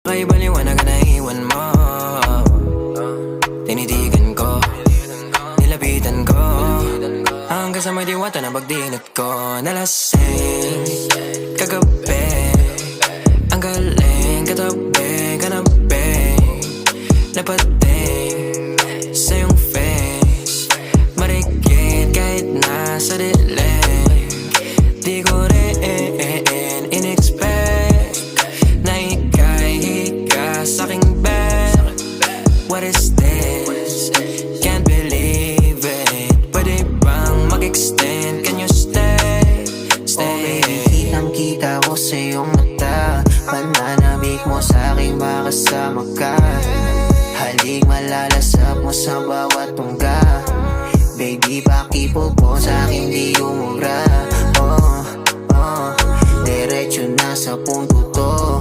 Kay baliwanag na iwan mo. Tinitigan ko, nilapitan ko, hanggang sa may diwata na pagdinat ko. Nalasing kagabi, ang galing katabi, kanabi, napating sa iyong face, marikit kahit nasa dilim. Di ko rin in-expect na ika'y hika sa'king bed. What is this? Can't believe it. Pwede bang mag-extend? Can you stay? Stay. Oh baby, kitang-kita ko sa iyong mata. Pananamig mo sa'king makasama ka. Halik malalasap mo sa bawat tungga. Baby, pakipog mo sa'king di umubra. Diretso na sa punto to.